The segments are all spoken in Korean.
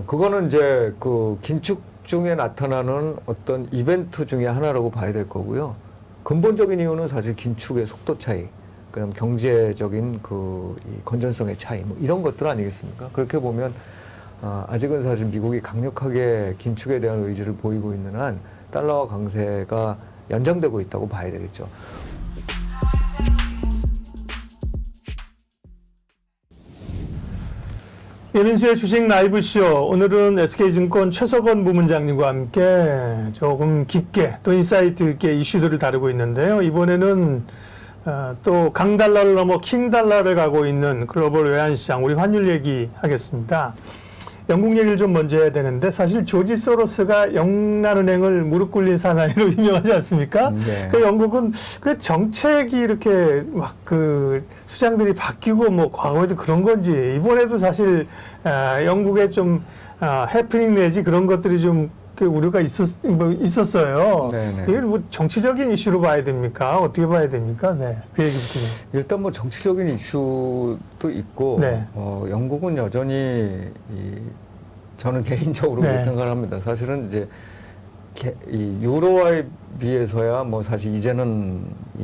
그거는 이제 그 긴축 중에 나타나는 어떤 이벤트 중에 하나라고 봐야 될 거고요. 근본적인 이유는 사실 긴축의 속도 차이, 그다음 경제적인 이 건전성의 차이, 뭐 이런 것들 아니겠습니까? 그렇게 보면 아직은 사실 미국이 강력하게 긴축에 대한 의지를 보이고 있는 한 달러화 강세가 연장되고 있다고 봐야 되겠죠. 이민수의 주식 라이브쇼. 오늘은 SK증권 최석원 부문장님과 함께 조금 깊게 또 인사이트 있게 이슈들을 다루고 있는데요. 이번에는 또 강달러를 넘어 킹달러를 가고 있는 글로벌 외환시장, 우리 환율 얘기하겠습니다. 영국 얘기를 좀 먼저 해야 되는데, 사실 조지 소로스가 영란은행을 무릎 꿇린 사나이로 유명하지 않습니까? 네. 그 영국은 그 정책이 이렇게 막 그 수장들이 바뀌고 뭐 과거에도 그런 건지, 이번에도 사실 영국에 좀 해프닝 내지 그런 것들이 좀 그 우려가 있었어요. 네네. 이걸 뭐 정치적인 이슈로 봐야 됩니까? 어떻게 봐야 됩니까? 네, 그 얘기부터. 일단 뭐 정치적인 이슈도 있고, 네. 영국은 여전히 저는 개인적으로 네. 그렇게 생각을 합니다. 사실은 이제 이 유로화에 비해서야 뭐 사실 이제는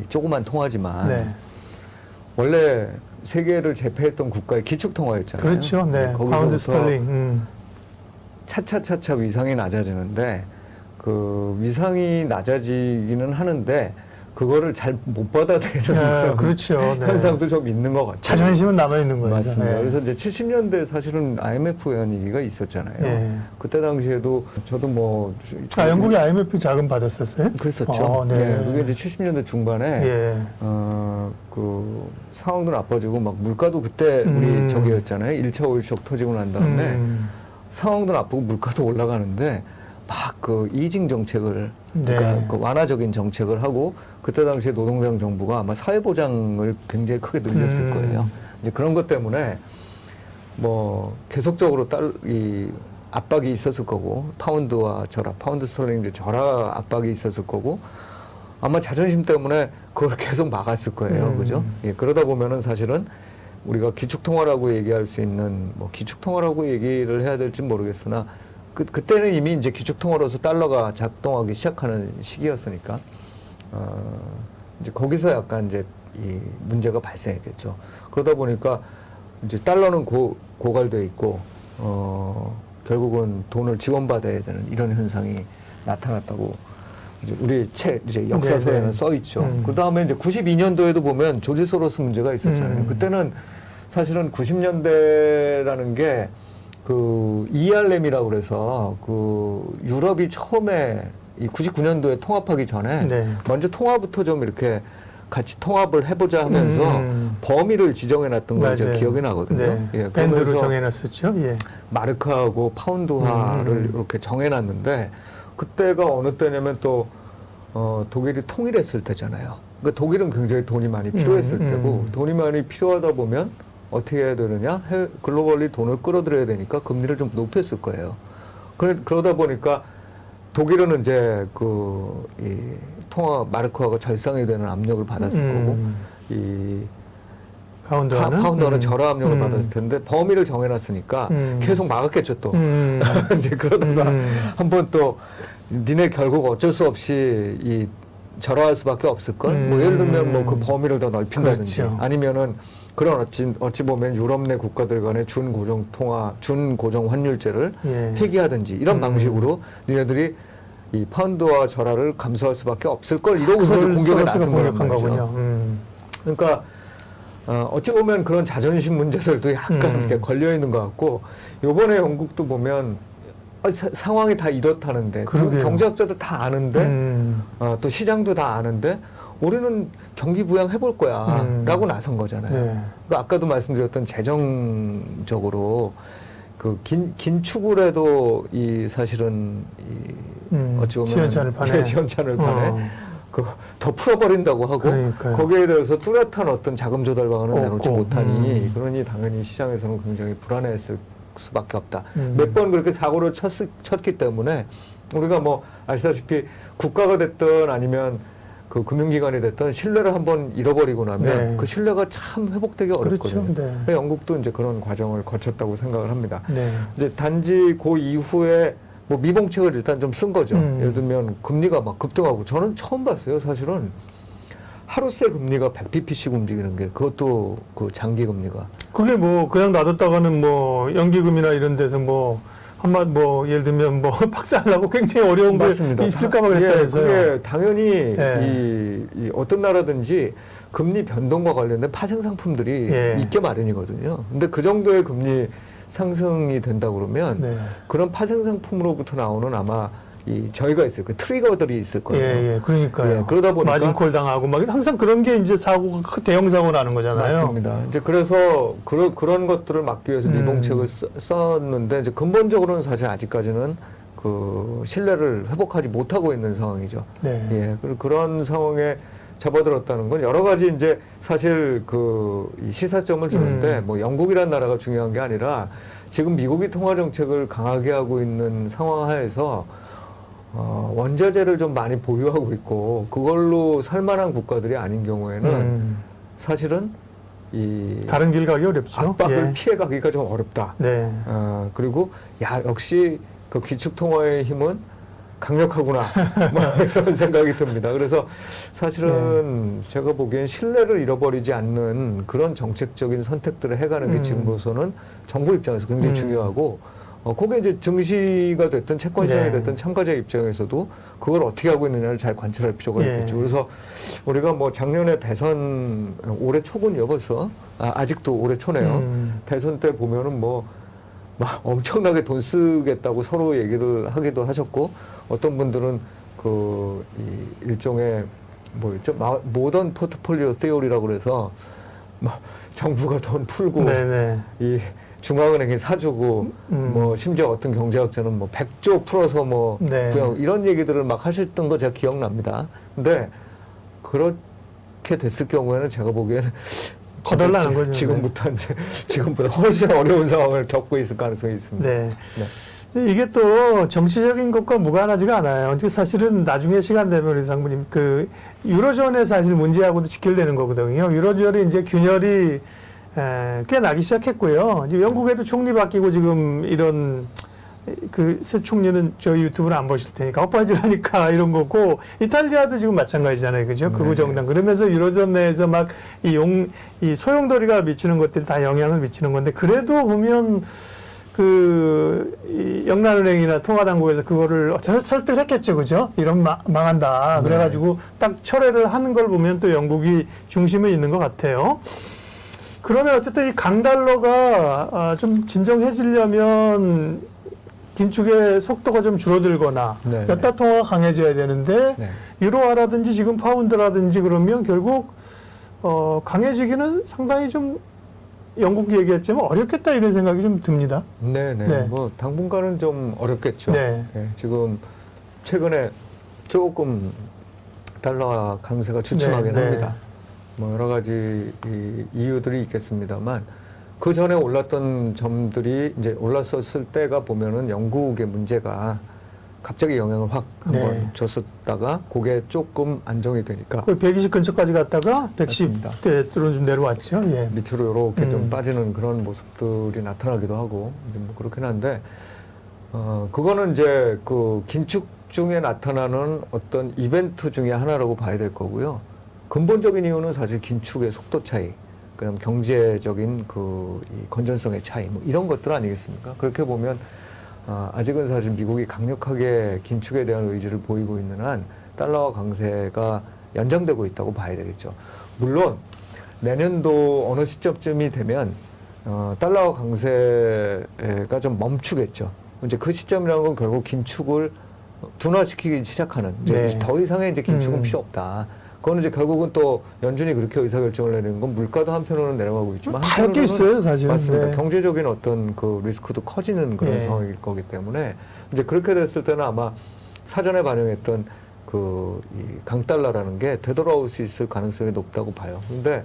조그만 통화지만 네. 원래 세계를 제패했던 국가의 기축 통화였잖아요. 그렇죠. 네. 파운드 스털링. 차차차차 위상이 낮아지는데 그 위상이 낮아지기는 하는데 그거를 잘 못 받아들이는 그렇죠. 네. 현상도 좀 있는 것 같아요. 자존심은 남아 있는 거예요. 맞습니다. 네. 그래서 이제 70년대 사실은 IMF 연위기가 있었잖아요. 네. 그때 당시에도 저도 뭐 영국이 IMF 자금 받았었어요? 그랬었죠. 네. 그게 이제 70년대 중반에 예. 그 상황도 나빠지고 막 물가도 그때 우리 저기였잖아요. 1차 오일쇼크 터지고 난 다음에 상황도 나쁘고 물가도 올라가는데 막 그 이징 정책을 그러니까 네. 그 완화적인 정책을 하고 그때 당시에 노동당 정부가 아마 사회보장을 굉장히 크게 늘렸을 거예요. 이제 그런 것 때문에 뭐 계속적으로 이 압박이 있었을 거고 파운드와 파운드 스털링 절하 압박이 있었을 거고 아마 자존심 때문에 그걸 계속 막았을 거예요. 그죠? 예, 그러다 보면은 사실은 우리가 기축통화라고 얘기할 수 있는 뭐 기축통화라고 얘기를 해야 될지 모르겠으나 그때는 이미 이제 기축통화로서 달러가 작동하기 시작하는 시기였으니까 이제 거기서 약간 이제 이 문제가 발생했겠죠. 그러다 보니까 이제 달러는 고갈돼 있고 결국은 돈을 지원받아야 되는 이런 현상이 나타났다고 이제 우리 이제 역사서에는 써 있죠. 그 다음에 이제 92년도에도 보면 조지 소로스 문제가 있었잖아요. 그때는 사실은 90년대라는 게 그 ERM이라고 그래서 그 유럽이 처음에 이 99년도에 통합하기 전에 네. 먼저 통화부터 좀 이렇게 같이 통합을 해보자 하면서 범위를 지정해놨던 걸 제가 기억이 나거든요. 네. 예, 밴드로 정해놨었죠. 예. 마르크하고 파운드화를 이렇게 정해놨는데 그때가 어느 때냐면 또 독일이 통일했을 때잖아요. 그러니까 독일은 굉장히 돈이 많이 필요했을 때고 돈이 많이 필요하다 보면 어떻게 해야 되느냐? 글로벌리 돈을 끌어들여야 되니까 금리를 좀 높였을 거예요. 그러다 보니까 독일은 이제 이 통화 마르크화가 절상이 되는 압력을 받았을 거고 이 파운드화는 절하 압력을 받았을 텐데 범위를 정해놨으니까 계속 막았겠죠 또. 이제 그러다가 한번 또 니네 결국 어쩔 수 없이 이 절하할 수밖에 없을 걸. 뭐 예를 들면 뭐 그 범위를 더 넓힌다든지 그렇죠. 아니면은 그런 어찌 보면 유럽 내 국가들 간의 준고정 환율제를 폐기하든지 이런 방식으로 니네들이 이 파운드와 절하를 감수할 수밖에 없을 걸 이러고서 공격에 나선 거거든요. 그러니까 어찌 보면 그런 자존심 문제들도 약간 이렇게 걸려 있는 것 같고 요번에 영국도 보면 상황이 다 이렇다는데 경제학자도 다 아는데 또 시장도 다 아는데 우리는 경기 부양해볼 거야 라고 나선 거잖아요. 네. 그러니까 아까도 말씀드렸던 재정적으로 그 긴축을 해도 이 사실은 어찌 보면 시원찮을 판에 더 풀어버린다고 하고 그러니까요. 거기에 대해서 뚜렷한 어떤 자금 조달 방안을 내놓지 못하니 그러니 당연히 시장에서는 굉장히 불안했을 수밖에 없다. 몇 번 그렇게 사고를 쳤기 때문에 우리가 뭐 아시다시피 국가가 됐든 아니면 그 금융기관이 됐던 신뢰를 한번 잃어버리고 나면 네. 그 신뢰가 참 회복되기 어렵거든요. 그렇죠. 네. 영국도 이제 그런 과정을 거쳤다고 생각을 합니다. 네. 이제 단지 그 이후에 뭐 미봉책을 일단 좀 쓴 거죠. 예를 들면 금리가 막 급등하고 저는 처음 봤어요. 사실은 하루새 금리가 100bp씩 움직이는 게 그것도 그 장기 금리가 그게 뭐 그냥 놔뒀다가는 뭐 연기금이나 이런 데서 뭐 한마디 뭐 예를 들면 뭐 박살나고 굉장히 어려운 맞습니다. 게 있을까봐 그랬다 예, 해서요. 그게 당연히 예. 이 어떤 나라든지 금리 변동과 관련된 파생 상품들이 예. 있게 마련이거든요. 근데 그 정도의 금리 상승이 된다 그러면 네. 그런 파생 상품으로부터 나오는 아마 이 저희가 있을 그 트리거들이 있을 거예요. 예, 그러니까요. 예, 그러다 보니까 마진콜 당하고 막 항상 그런 게 이제 사고가 대형 사고 나는 거잖아요. 맞습니다. 이제 그래서 그런 것들을 막기 위해서 미봉책을 썼는데 이제 근본적으로는 사실 아직까지는 그 신뢰를 회복하지 못하고 있는 상황이죠. 네. 예, 그리고 그런 상황에 접어들었다는 건 여러 가지 이제 사실 이 시사점을 주는데 뭐 영국이라는 나라가 중요한 게 아니라 지금 미국이 통화 정책을 강하게 하고 있는 상황 하에서 원자재를 좀 많이 보유하고 있고 그걸로 살만한 국가들이 아닌 경우에는 사실은 이 다른 길 가기 어렵죠. 압박을 예. 피해가기가 좀 어렵다. 네. 그리고 역시 그 기축통화의 힘은 강력하구나. 뭐 이런 생각이 듭니다. 그래서 사실은 제가 보기엔 신뢰를 잃어버리지 않는 그런 정책적인 선택들을 해가는 게 지금으로서는 정부 입장에서 굉장히 중요하고 그게 이제 증시가 됐든 채권 시장이 네. 됐든 참가자 입장에서도 그걸 어떻게 하고 있느냐를 잘 관찰할 필요가 예. 있겠죠. 그래서 우리가 뭐 작년에 대선 올해 초군요 벌써 아직도 올해 초네요. 대선 때 보면은 막 엄청나게 돈 쓰겠다고 서로 얘기를 하기도 하셨고 어떤 분들은 이 일종의 뭐였죠? 모던 포트폴리오 테오리라고 그래서 막 정부가 돈 풀고 네네. 이 중앙은행이 사주고 뭐 심지어 어떤 경제학자는 뭐 100조 풀어서 뭐 네. 부양 이런 얘기들을 막 하셨던 거 제가 기억납니다. 근데 그렇게 됐을 경우에는 제가 보기에는 거덜나는 거죠. 지금보다 훨씬 어려운 상황을 겪고 있을 가능성이 있습니다. 네. 네. 근데 이게 또 정치적인 것과 무관하지가 않아요. 사실은 나중에 시간 되면 우리 장군님 그 유로존에 사실 문제하고도 직결되는 거거든요. 유로존이 이제 균열이 꽤 나기 시작했고요. 이제 영국에도 총리 바뀌고 지금 이런 그 새 총리는 저희 유튜브를 안 보실 테니까 헛바지라니까 이런 거고 이탈리아도 지금 마찬가지잖아요. 그죠? 극우 정당. 그러면서 유로존 내에서 막 이 소용돌이가 미치는 것들이 다 영향을 미치는 건데 그래도 보면 이 영란은행이나 통화당국에서 그거를 설득을 했겠죠. 그죠? 이런 망한다. 그래가지고 딱 철회를 하는 걸 보면 또 영국이 중심에 있는 것 같아요. 그러면 어쨌든 이 강달러가 좀 진정해지려면 긴축의 속도가 좀 줄어들거나 네, 여타 통화가 강해져야 되는데 네. 유로화라든지 지금 파운드라든지 그러면 결국 강해지기는 상당히 좀 영국이 얘기했지만 어렵겠다 이런 생각이 좀 듭니다. 네네. 네. 뭐 당분간은 좀 어렵겠죠. 네. 예, 지금 최근에 조금 달러 강세가 주춤하긴 네, 네. 합니다. 뭐 여러 가지 이유들이 있겠습니다만 그 전에 올랐던 점들이 이제 올랐었을 때가 보면은 영국의 문제가 갑자기 영향을 확 한번 네. 줬었다가 그게 조금 안정이 되니까 거의 120 근처까지 갔다가 110대로 좀 내려왔죠. 예. 밑으로 이렇게 좀 빠지는 그런 모습들이 나타나기도 하고 뭐 그렇긴 한데 그거는 이제 그 긴축 중에 나타나는 어떤 이벤트 중에 하나라고 봐야 될 거고요. 근본적인 이유는 사실 긴축의 속도 차이, 그다음 경제적인 이 건전성의 차이, 뭐 이런 것들 아니겠습니까? 그렇게 보면 아직은 사실 미국이 강력하게 긴축에 대한 의지를 보이고 있는 한 달러화 강세가 연장되고 있다고 봐야 되겠죠. 물론 내년도 어느 시점쯤이 되면 달러화 강세가 좀 멈추겠죠. 이제 그 시점이라는 건 결국 긴축을 둔화시키기 시작하는 이제 네. 더 이상의 이제 긴축은 필요 없다. 그거는 이제 결국은 또 연준이 그렇게 의사결정을 내리는 건 물가도 한편으로는 내려가고 있지만 다 엮여 있어요, 사실은. 맞습니다. 네. 경제적인 어떤 그 리스크도 커지는 그런 네. 상황일 거기 때문에 이제 그렇게 됐을 때는 아마 사전에 반영했던 이 강달러라는 게 되돌아올 수 있을 가능성이 높다고 봐요. 근데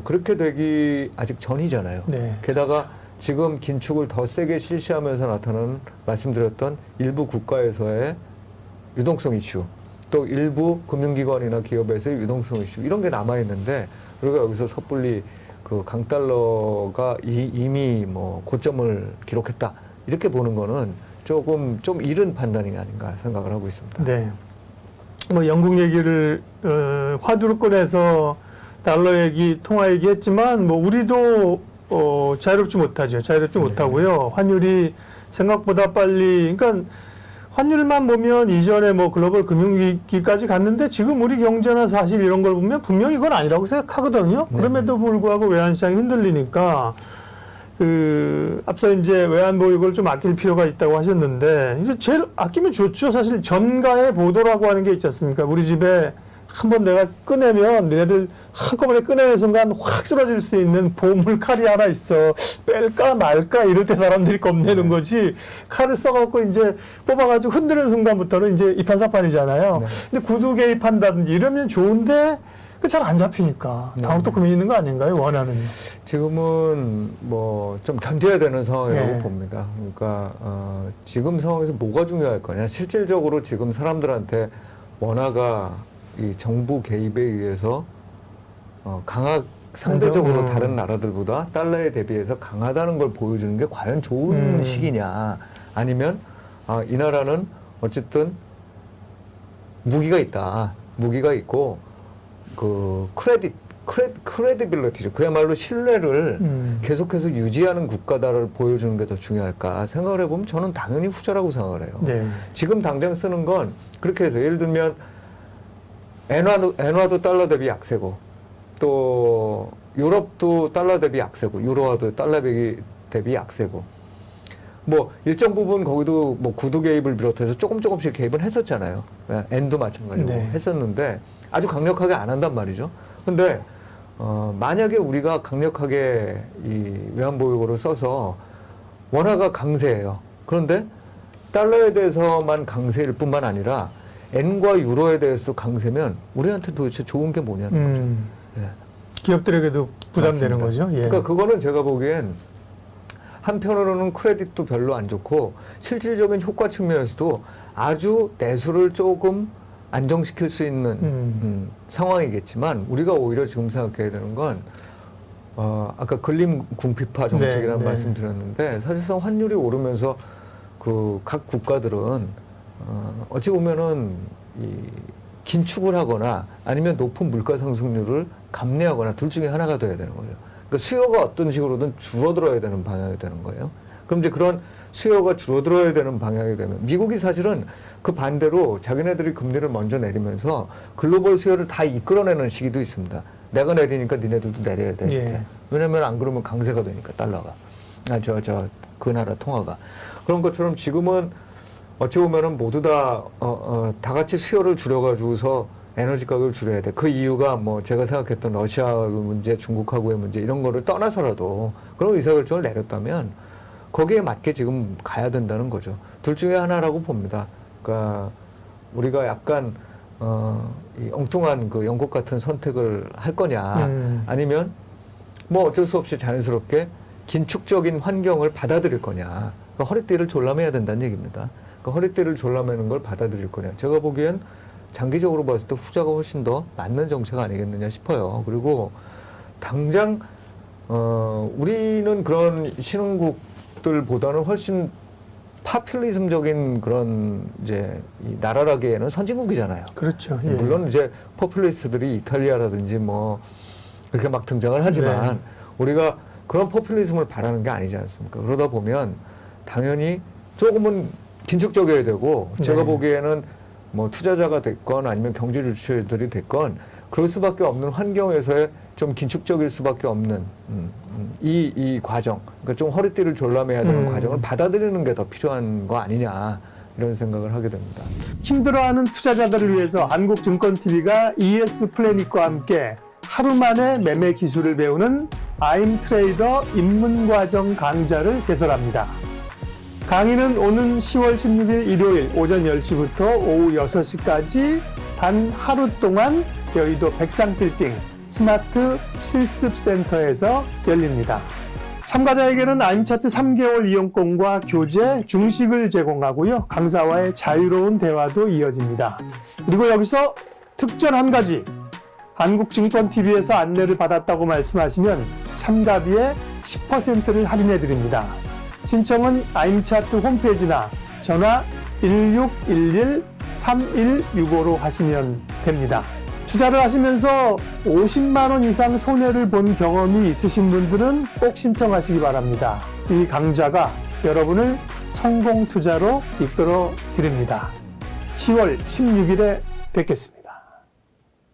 그렇게 되기 아직 전이잖아요. 네, 게다가 그렇죠. 지금 긴축을 더 세게 실시하면서 나타나는 말씀드렸던 일부 국가에서의 유동성 이슈. 또 일부 금융기관이나 기업에서의 유동성 이슈 이런 게 남아 있는데 우리가 여기서 섣불리 그 강달러가 이미 뭐 고점을 기록했다 이렇게 보는 거는 조금 좀 이른 판단이 아닌가 생각을 하고 있습니다. 네. 뭐 영국 얘기를 화두로 꺼내서 달러 얘기, 통화 얘기했지만 뭐 우리도 자유롭지 못하죠. 자유롭지 못하고요. 환율이 생각보다 빨리, 그러니까 환율만 보면 이전에 뭐 글로벌 금융위기까지 갔는데 지금 우리 경제나 사실 이런 걸 보면 분명히 이건 아니라고 생각하거든요. 그럼에도 불구하고 외환시장이 흔들리니까 앞서 이제 외환 보유고를 좀 아낄 필요가 있다고 하셨는데 이제 제일 아끼면 좋죠. 사실 전가의 보도라고 하는 게 있지 않습니까? 우리 집에 한번 내가 꺼내면 너네들 한꺼번에 꺼내는 순간 확 쓰러질 수 있는 보물 칼이 하나 있어. 뺄까 말까 이럴 때 사람들이 겁내는 거지. 칼을 써갖고 이제 뽑아가지고 흔드는 순간부터는 이제 이판사판이잖아요. 네. 근데 구두 개입한다든지 이러면 좋은데 잘 안 잡히니까 다음부터 고민 있는 거 아닌가요? 원하는. 지금은 뭐 좀 견뎌야 되는 상황이라고 네. 봅니다. 그러니까 지금 상황에서 뭐가 중요할 거냐. 실질적으로 지금 사람들한테 원화가 이 정부 개입에 의해서 상대적으로 다른 나라들보다 달러에 대비해서 강하다는 걸 보여주는 게 과연 좋은 시기냐. 아니면 이 나라는 어쨌든 무기가 있다. 무기가 있고 그 크레디빌리티죠. 그야말로 신뢰를 계속해서 유지하는 국가다를 보여주는 게 더 중요할까 생각을 해보면 저는 당연히 후자라고 생각을 해요. 네. 지금 당장 쓰는 건 그렇게 해서 예를 들면 엔화도 달러 대비 약세고 또 유럽도 달러 대비 약세고 유로화도 달러 대비 약세고 뭐 일정 부분 거기도 뭐 구두 개입을 비롯해서 조금씩 개입은 했었잖아요. 엔도 마찬가지고 네. 했었는데 아주 강력하게 안 한단 말이죠. 근데 만약에 우리가 강력하게 이 외환보유고를 써서 원화가 강세예요. 그런데 달러에 대해서만 강세일 뿐만 아니라 엔과 유로에 대해서도 강세면 우리한테 도대체 좋은 게 뭐냐는 거죠. 예. 기업들에게도 부담되는 맞습니다. 거죠. 예. 그러니까 그거는 제가 보기엔 한편으로는 크레딧도 별로 안 좋고 실질적인 효과 측면에서도 아주 내수를 조금 안정시킬 수 있는 상황이겠지만 우리가 오히려 지금 생각해야 되는 건 아까 근림 궁핍화 정책이라는 네. 말씀 드렸는데 사실상 환율이 오르면서 그 각 국가들은 어찌 보면은 이 긴축을 하거나 아니면 높은 물가 상승률을 감내하거나 둘 중에 하나가 돼야 되는 거예요. 그러니까 수요가 어떤 식으로든 줄어들어야 되는 방향이 되는 거예요. 그럼 이제 그런 수요가 줄어들어야 되는 방향이 되면 미국이 사실은 그 반대로 자기네들이 금리를 먼저 내리면서 글로벌 수요를 다 이끌어내는 시기도 있습니다. 내가 내리니까 니네들도 내려야 돼. 예. 왜냐면 안 그러면 강세가 되니까 달러가. 그 나라 통화가. 그런 것처럼 지금은 어찌 보면은 모두 다 같이 수요를 줄여가지고서 에너지 가격을 줄여야 돼. 그 이유가 뭐 제가 생각했던 러시아 문제, 중국하고의 문제 이런 거를 떠나서라도 그런 의사결정을 내렸다면 거기에 맞게 지금 가야 된다는 거죠. 둘 중에 하나라고 봅니다. 그러니까 우리가 약간 이 엉뚱한 그 영국 같은 선택을 할 거냐 아니면 뭐 어쩔 수 없이 자연스럽게 긴축적인 환경을 받아들일 거냐. 그러니까 허리띠를 졸라매야 된다는 얘기입니다. 그러니까 허리띠를 졸라매는 걸 받아들일 거냐. 제가 보기엔 장기적으로 봤을 때 후자가 훨씬 더 맞는 정책 아니겠느냐 싶어요. 그리고 당장 우리는 그런 신흥국들보다는 훨씬 파퓰리즘적인 그런 이제 이 나라라기에는 선진국이잖아요. 그렇죠. 예. 물론 이제 포퓰리스트들이 이탈리아라든지 뭐 이렇게 막 등장을 하지만 네. 우리가 그런 포퓰리즘을 바라는 게 아니지 않습니까? 그러다 보면 당연히 조금은 긴축적이어야 되고 제가 네. 보기에는 뭐 투자자가 됐건 아니면 경제 주체들이 됐건 그럴 수밖에 없는 환경에서의 좀 긴축적일 수밖에 없는 이 과정, 그러니까 좀 허리띠를 졸라매야 되는 과정을 받아들이는 게 더 필요한 거 아니냐 이런 생각을 하게 됩니다. 힘들어하는 투자자들을 위해서 한국증권TV가 ES 플래닛과 함께 하루 만에 매매 기술을 배우는 I'm 트레이더 입문과정 강좌를 개설합니다. 강의는 오는 10월 16일 일요일 오전 10시부터 오후 6시까지 단 하루 동안 여의도 백상빌딩 스마트 실습센터에서 열립니다. 참가자에게는 아임차트 3개월 이용권과 교재, 중식을 제공하고요. 강사와의 자유로운 대화도 이어집니다. 그리고 여기서 특전 한 가지, 한국증권TV에서 안내를 받았다고 말씀하시면 참가비의 10%를 할인해 드립니다. 신청은 아임차트 홈페이지나 전화 1611-3165로 하시면 됩니다. 투자를 하시면서 50만 원 이상 손해를 본 경험이 있으신 분들은 꼭 신청하시기 바랍니다. 이 강좌가 여러분을 성공 투자로 이끌어 드립니다. 10월 16일에 뵙겠습니다.